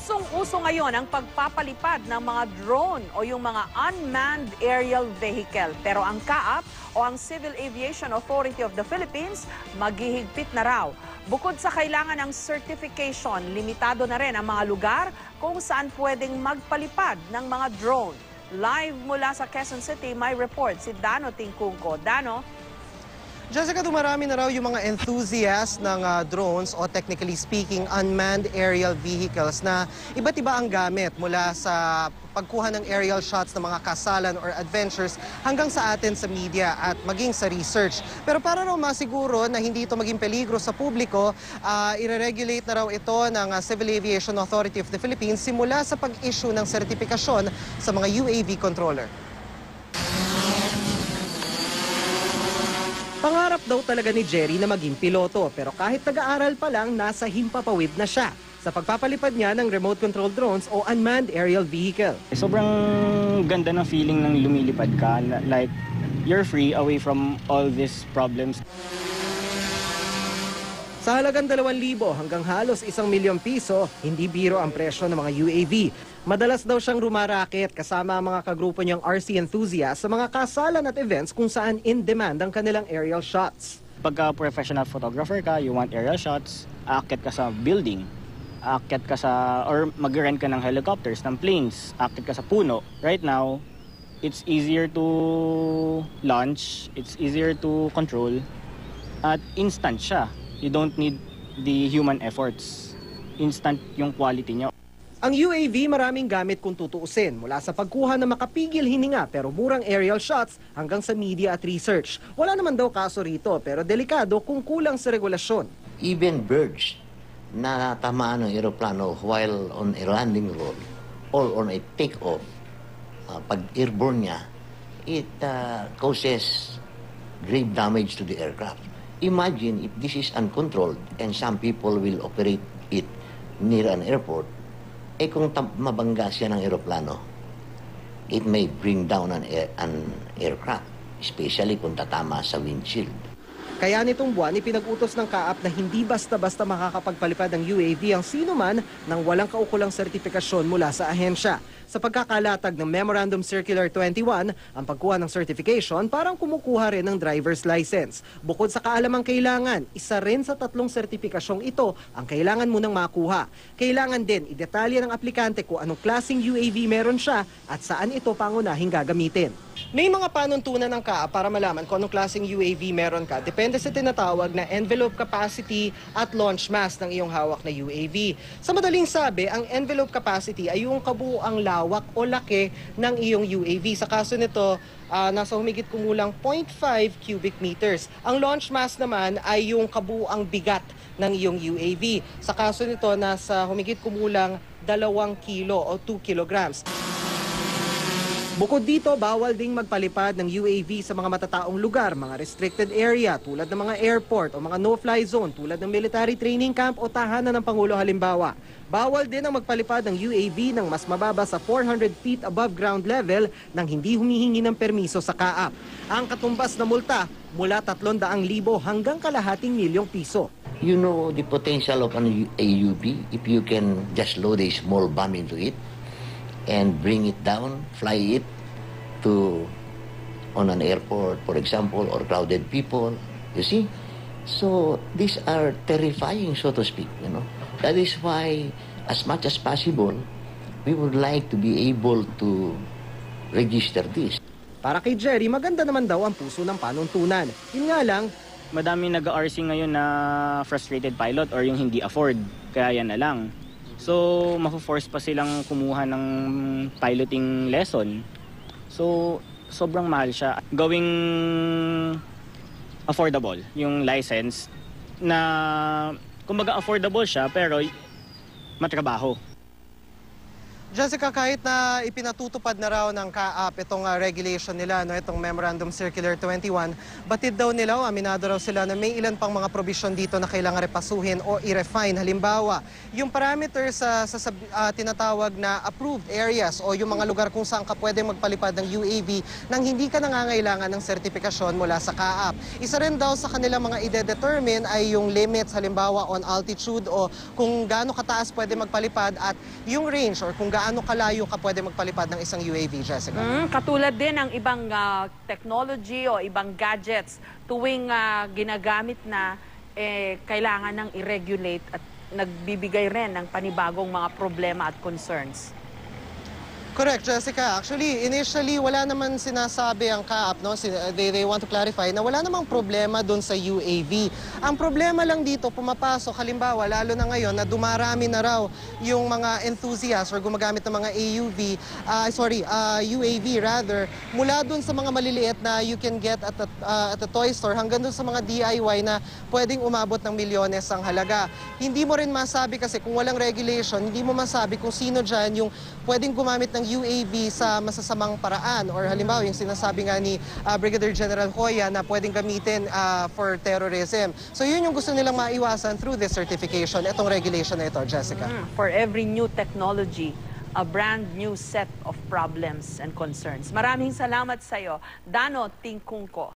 Usong-uso ngayon ang pagpapalipad ng mga drone o yung mga unmanned aerial vehicle. Pero ang CAAP o ang Civil Aviation Authority of the Philippines maghihigpit na raw. Bukod sa kailangan ng certification, limitado na rin ang mga lugar kung saan pwedeng magpalipad ng mga drone. Live mula sa Quezon City, may report si Dano Tingkungko. Dano? Jessica, dumarami na raw yung mga enthusiasts ng drones o technically speaking unmanned aerial vehicles na iba't iba ang gamit mula sa pagkuha ng aerial shots ng mga kasalan or adventures hanggang sa atin sa media at maging sa research. Pero para raw masiguro na hindi ito maging peligro sa publiko, ire-regulate na raw ito ng Civil Aviation Authority of the Philippines simula sa pag-issue ng sertifikasyon sa mga UAV controller. Pangarap daw talaga ni Jerry na maging piloto pero kahit nag-aaral pa lang, nasa himpapawid na siya sa pagpapalipad niya ng remote control drones o unmanned aerial vehicle. Sobrang ganda ng feeling ng lumilipad ka, like you're free away from all these problems. Sa halagang 2,000 hanggang halos 1 milyong piso, hindi biro ang presyo ng mga UAV. Madalas daw siyang rumaraket kasama ang mga kagrupo niyang RC enthusiasts sa mga kasalan at events kung saan in demand ang kanilang aerial shots. Pagka professional photographer ka, you want aerial shots, aakyat ka sa building, aakyat ka sa, or mag-rent ka ng helicopters, ng planes, aakyat ka sa puno. Right now, it's easier to launch, it's easier to control, at instant siya. You don't need the human efforts. Instant yung quality niya. Ang UAV maraming gamit kung tutuusin, mula sa pagkuha ng makapigil hininga pero murang aerial shots hanggang sa media at research. Wala naman daw kaso rito pero delikado kung kulang sa regulasyon. Even birds na tamaan ng eroplano while on a landing roll or on a take-off, pag airborne niya, it causes grave damage to the aircraft. Imagine if this is uncontrolled and some people will operate it near an airport, kung mabangga siya ng eroplano, it may bring down an aircraft, especially kung tatama sa windshield. Kaya nitong buwan, ipinag-utos ng CAAP na hindi basta-basta makakapagpalipad ng UAV ang sino man nang walang kaukulang sertifikasyon mula sa ahensya. Sa pagkakalatag ng Memorandum Circular 21, ang pagkuha ng certification parang kumukuha rin ng driver's license. Bukod sa kaalamang kailangan, isa rin sa 3 sertifikasyong ito ang kailangan munang makuha. Kailangan din idetalya ng aplikante kung anong klaseng UAV meron siya at saan ito pangunahing gagamitin. May mga panuntunan ng CAAP para malaman kung anong klaseng UAV meron ka. Depende sa tinatawag na envelope capacity at launch mass ng iyong hawak na UAV. Sa madaling sabi, ang envelope capacity ay yung kabuuang lawak o laki ng iyong UAV. Sa kaso nito, nasa humigit kumulang 0.5 cubic meters. Ang launch mass naman ay yung kabuuang bigat ng iyong UAV. Sa kaso nito, nasa humigit kumulang 2 kilo o 2 kilograms. Bukod dito, bawal ding magpalipad ng UAV sa mga matataong lugar, mga restricted area tulad ng mga airport o mga no-fly zone tulad ng military training camp o tahanan ng Pangulo halimbawa. Bawal din ang magpalipad ng UAV ng mas mababa sa 400 feet above ground level nang hindi humihingi ng permiso sa CAAP. Ang katumbas na multa mula 300,000 hanggang kalahating milyong piso. You know the potential of an AUV if you can just load a small bomb into it and bring it down, fly it to on an airport, for example, or crowded people, you see? So these are terrifying, so to speak, you know. That is why, as much as possible, we would like to be able to register this. Para kay Jerry, maganda naman daw ang puso ng panuntunan. Yun nga lang, Madaming nag-RC ngayon na frustrated pilot or yung hindi afford, kaya yan na lang. So, mafo-force pa silang kumuha ng piloting lesson. So, sobrang mahal siya. Gawing affordable yung license na, kumbaga affordable siya pero matrabaho. Jessica, kahit na ipinatutupad na raw ng CAAP itong regulation nila, no, itong Memorandum Circular 21, batid daw nila, aminado raw sila na may ilan pang mga provision dito na kailangan repasuhin o i-refine. Halimbawa, yung parameters sa tinatawag na approved areas o yung mga lugar kung saan ka pwedeng magpalipad ng UAV nang hindi ka nangangailangan ng sertifikasyon mula sa CAAP. Isa rin daw sa kanilang mga ide-determine ay yung limits, halimbawa on altitude o kung gaano kataas pwede magpalipad at yung range or kung gaano kalayo ka pwede magpalipad ng isang UAV, Jessica. Katulad din ng ibang technology o ibang gadgets tuwing ginagamit na kailangan ng i-regulate at nagbibigay rin ng panibagong mga problema at concerns. Correct, Jessica. Actually, initially, wala naman sinasabi ang CAAP, no? They want to clarify na wala namang problema doon sa UAV. Ang problema lang dito, pumapasok, halimbawa, lalo na ngayon, na dumarami na raw yung mga enthusiasts or gumagamit ng mga UAV rather, mula doon sa mga maliliit na you can get at a toy store hanggang doon sa mga DIY na pwedeng umabot ng milyones ang halaga. Hindi mo rin masabi kasi kung walang regulation, hindi mo masabi kung sino dyan yung pwedeng gumamit ng UAV sa masasamang paraan or halimbawa yung sinasabi nga ni Brigadier General Hoya na pwedeng gamitin for terrorism. So yun yung gusto nilang maiwasan through this certification, itong regulation na ito, Jessica. For every new technology, a brand new set of problems and concerns. Maraming salamat sa iyo, Dano Tingkungko.